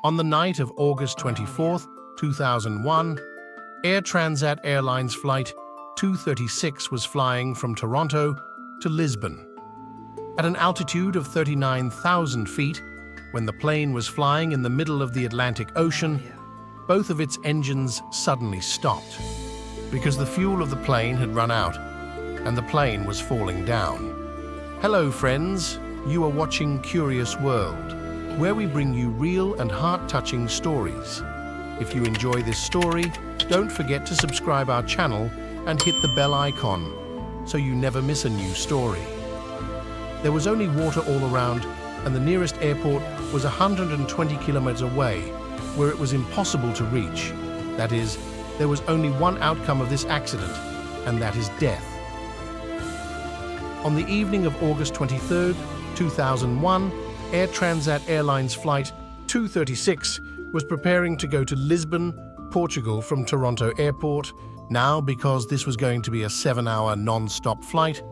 On the night of August 24, 2001, Air Transat Airlines Flight 236 was flying from Toronto to Lisbon. At an altitude of 39,000 feet, when the plane was flying in the middle of the Atlantic Ocean, both of its engines suddenly stopped because the fuel of the plane had run out and the plane was falling down. Hello friends, you are watching Curious World, where we bring you real and heart-touching stories. If you enjoy this story, don't forget to subscribe our channel and hit the bell icon so you never miss a new story. There was only water all around, and the nearest airport was 120 kilometers away, where it was impossible to reach. That is, there was only one outcome of this accident, and that is death. On the evening of August 23, 2001, Air Transat Airlines Flight 236 was preparing to go to Lisbon, Portugal from Toronto Airport. Now, because this was going to be a 7-hour non-stop flight,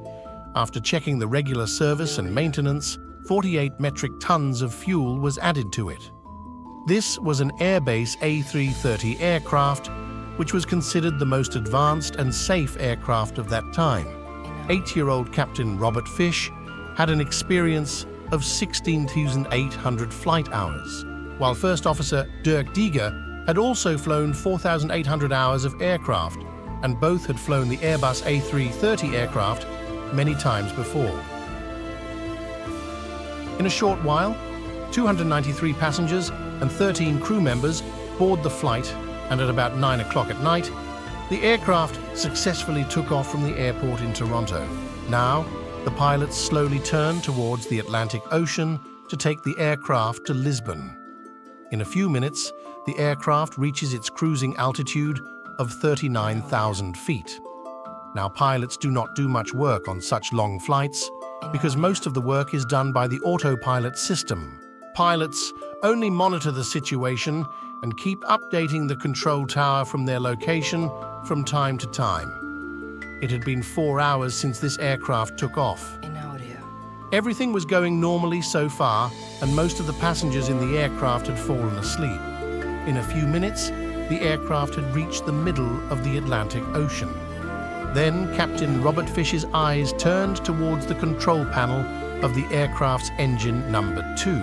after checking the regular service and maintenance, 48 metric tons of fuel was added to it. This was an Airbus A330 aircraft, which was considered the most advanced and safe aircraft of that time. 8-year-old Captain Robert Fish had an experience of 16,800 flight hours, while First Officer Dirk Dieger had also flown 4,800 hours of aircraft, and both had flown the Airbus A330 aircraft many times before. In a short while, 293 passengers and 13 crew members board the flight, and at about 9 o'clock at night, the aircraft successfully took off from the airport in Toronto. Now, the pilots slowly turned towards the Atlantic Ocean to take the aircraft to Lisbon. In a few minutes, the aircraft reaches its cruising altitude of 39,000 feet. Now, pilots do not do much work on such long flights because most of the work is done by the autopilot system. Pilots only monitor the situation and keep updating the control tower from their location from time to time. It had been 4 hours since this aircraft took off. Everything was going normally so far, and most of the passengers in the aircraft had fallen asleep. In a few minutes, the aircraft had reached the middle of the Atlantic Ocean. Then Captain Robert Fish's eyes turned towards the control panel of the aircraft's engine number 2,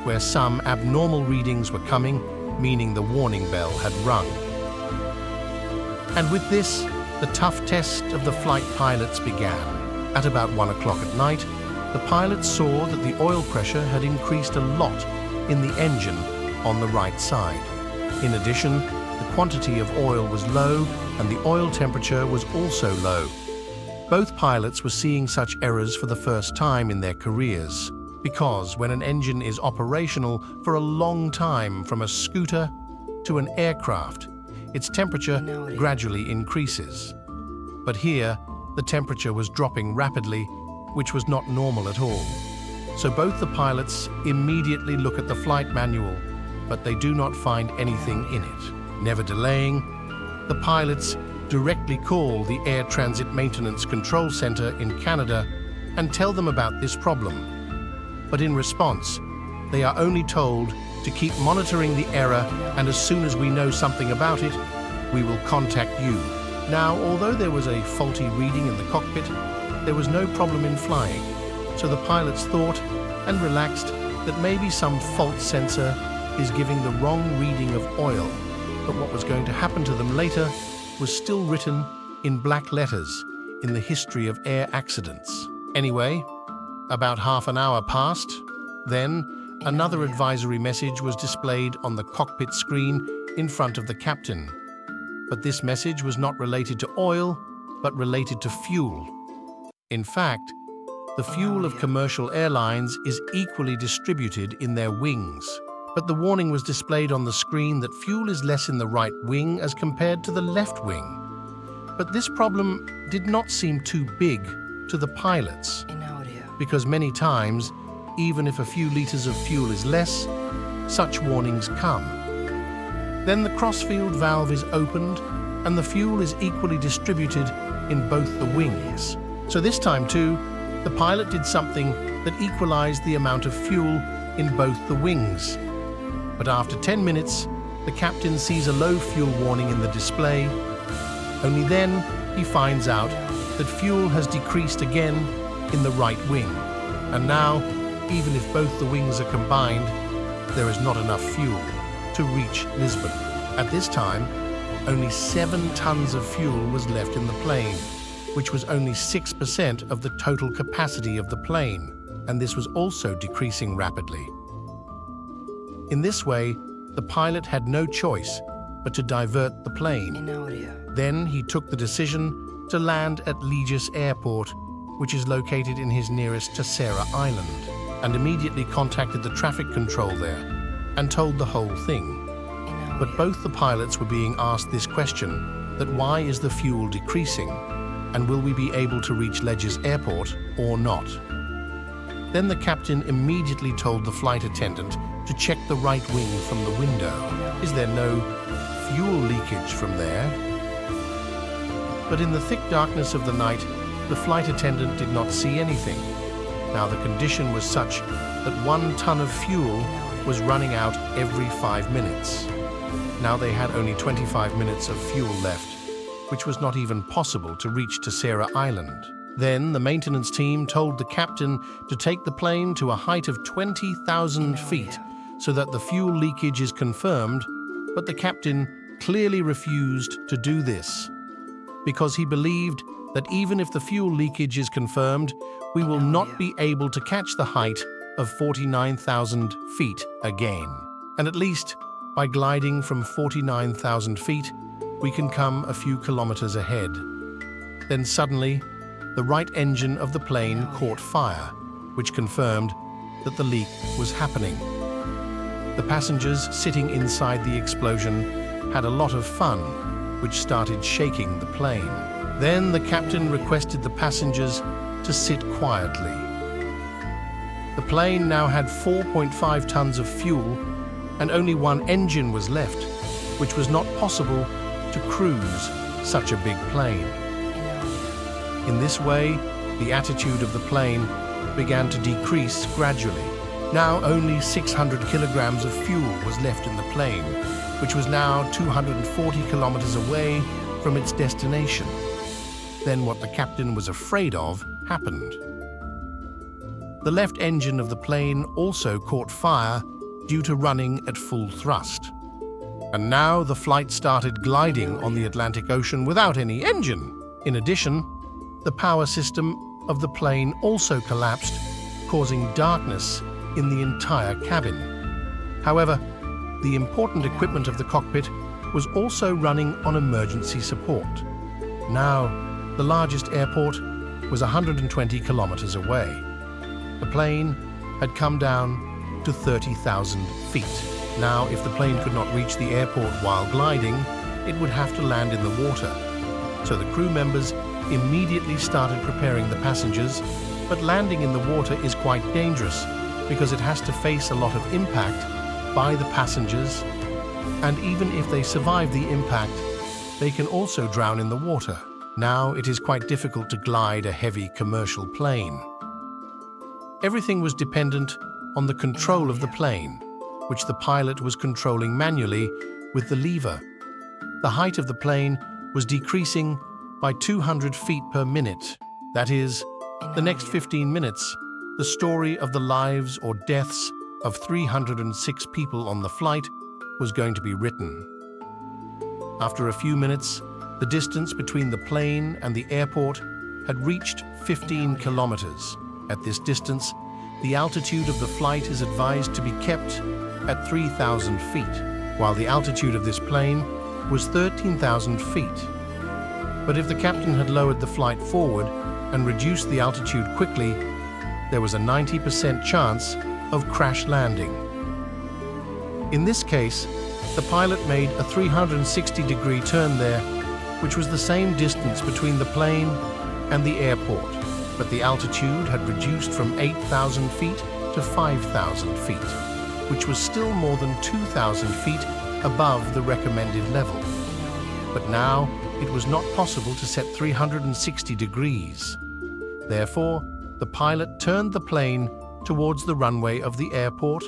where some abnormal readings were coming, meaning the warning bell had rung. And with this, the tough test of the flight pilots began. At about 1 o'clock at night, the pilots saw that the oil pressure had increased a lot in the engine on the right side. In addition, the quantity of oil was low and the oil temperature was also low. Both pilots were seeing such errors for the first time in their careers, because when an engine is operational for a long time from a scooter to an aircraft, its temperature gradually increases. But here, the temperature was dropping rapidly, which was not normal at all. So both the pilots immediately look at the flight manual, but they do not find anything in it. Never delaying, the pilots directly call the Air Transit Maintenance Control Center in Canada and tell them about this problem. But in response, they are only told to keep monitoring the error, and as soon as we know something about it, we will contact you. Now, although there was a faulty reading in the cockpit, there was no problem in flying, so the pilots thought and relaxed that maybe some fault sensor is giving the wrong reading of oil. But what was going to happen to them later was still written in black letters in the history of air accidents. Anyway, about half an hour passed. Then, another advisory message was displayed on the cockpit screen in front of the captain. But this message was not related to oil, but related to fuel. In fact, the fuel of commercial airlines is equally distributed in their wings. But the warning was displayed on the screen that fuel is less in the right wing as compared to the left wing. But this problem did not seem too big to the pilots, because many times, even if a few liters of fuel is less, such warnings come. Then the crossfield valve is opened and the fuel is equally distributed in both the wings. So this time too, the pilot did something that equalized the amount of fuel in both the wings. But after 10 minutes, the captain sees a low fuel warning in the display. Only then he finds out that fuel has decreased again in the right wing. And now, even if both the wings are combined, there is not enough fuel to reach Lisbon. At this time, only 7 tons of fuel was left in the plane, which was only 6% of the total capacity of the plane, and this was also decreasing rapidly. In this way, the pilot had no choice but to divert the plane. Then he took the decision to land at Legis Airport, which is located in his nearest Terceira Island, and immediately contacted the traffic control there and told the whole thing. But both the pilots were being asked this question, that why is the fuel decreasing, and will we be able to reach Legis Airport or not? Then the captain immediately told the flight attendant to check the right wing from the window. Is there no fuel leakage from there? But in the thick darkness of the night, the flight attendant did not see anything. Now the condition was such that 1 ton of fuel was running out every 5 minutes. Now they had only 25 minutes of fuel left, which was not even possible to reach Terceira Island. Then the maintenance team told the captain to take the plane to a height of 20,000 feet so that the fuel leakage is confirmed, but the captain clearly refused to do this because he believed that even if the fuel leakage is confirmed, we will not be able to catch the height of 49,000 feet again. And at least by gliding from 49,000 feet, we can come a few kilometers ahead. Then suddenly, the right engine of the plane caught fire, which confirmed that the leak was happening. The passengers sitting inside the explosion had a lot of fun, which started shaking the plane. Then the captain requested the passengers to sit quietly. The plane now had 4.5 tons of fuel, and only 1 engine was left, which was not possible to cruise such a big plane. In this way, the attitude of the plane began to decrease gradually. Now only 600 kilograms of fuel was left in the plane, which was now 240 kilometers away from its destination. Then what the captain was afraid of happened. The left engine of the plane also caught fire due to running at full thrust. And now the flight started gliding on the Atlantic Ocean without any engine. In addition, the power system of the plane also collapsed, causing darkness in the entire cabin. However, the important equipment of the cockpit was also running on emergency support. Now, the largest airport was 120 kilometers away. The plane had come down to 30,000 feet. Now, if the plane could not reach the airport while gliding, it would have to land in the water. So the crew members immediately started preparing the passengers, but landing in the water is quite dangerous because it has to face a lot of impact by the passengers, and even if they survive the impact, they can also drown in the water. Now it is quite difficult to glide a heavy commercial plane. Everything was dependent on the control of the plane, which the pilot was controlling manually with the lever. The height of the plane was decreasing by 200 feet per minute. That is, the next 15 minutes, the story of the lives or deaths of 306 people on the flight was going to be written. After a few minutes, the distance between the plane and the airport had reached 15 kilometers. At this distance, the altitude of the flight is advised to be kept at 3,000 feet, while the altitude of this plane was 13,000 feet. But if the captain had lowered the flight forward and reduced the altitude quickly, there was a 90% chance of crash landing. In this case, the pilot made a 360-degree turn there, which was the same distance between the plane and the airport, but the altitude had reduced from 8,000 feet to 5,000 feet, which was still more than 2,000 feet above the recommended level. But now it was not possible to set 360 degrees. Therefore, the pilot turned the plane towards the runway of the airport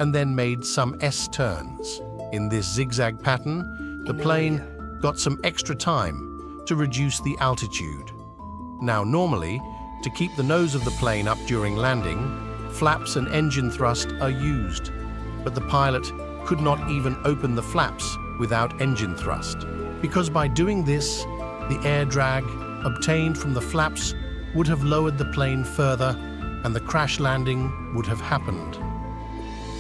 and then made some S-turns. In this zigzag pattern, the plane got some extra time to reduce the altitude. Now, normally, to keep the nose of the plane up during landing, flaps and engine thrust are used, but the pilot could not even open the flaps without engine thrust, because by doing this, the air drag obtained from the flaps would have lowered the plane further and the crash landing would have happened.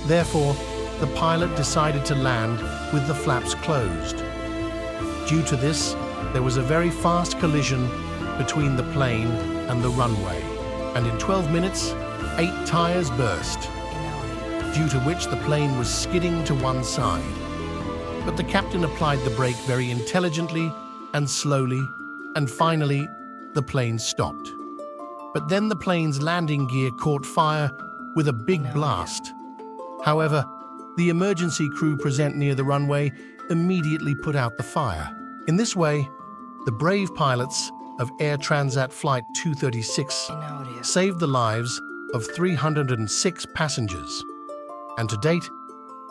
Therefore, the pilot decided to land with the flaps closed. Due to this, there was a very fast collision between the plane and the runway, and in 12 minutes, 8 tires burst, due to which the plane was skidding to one side. But the captain applied the brake very intelligently and slowly, and finally, the plane stopped. But then the plane's landing gear caught fire with a big blast. However, the emergency crew present near the runway immediately put out the fire. In this way, the brave pilots of Air Transat Flight 236 saved the lives of 306 passengers. And to date,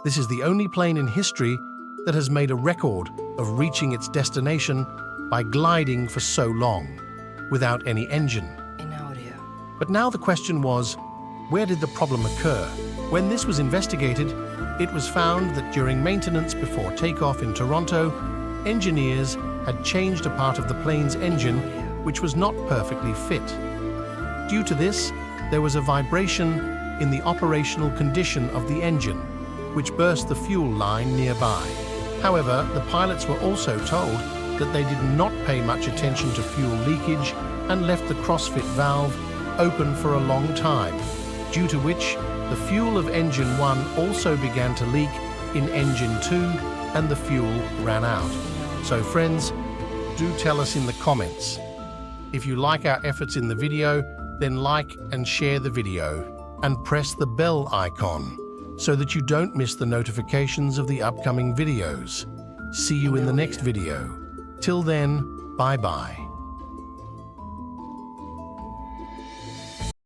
this is the only plane in history that has made a record of reaching its destination by gliding for so long, without any engine. But now the question was, where did the problem occur? When this was investigated, it was found that during maintenance before takeoff in Toronto, engineers had changed a part of the plane's engine which was not perfectly fit. Due to this, there was a vibration in the operational condition of the engine, which burst the fuel line nearby. However, the pilots were also told that they did not pay much attention to fuel leakage and left the crossfit valve open for a long time, due to which the fuel of engine 1 also began to leak in engine 2 and the fuel ran out. So friends, do tell us in the comments. If you like our efforts in the video, then like and share the video and press the bell icon so that you don't miss the notifications of the upcoming videos. See you in the next video. Till then, bye-bye.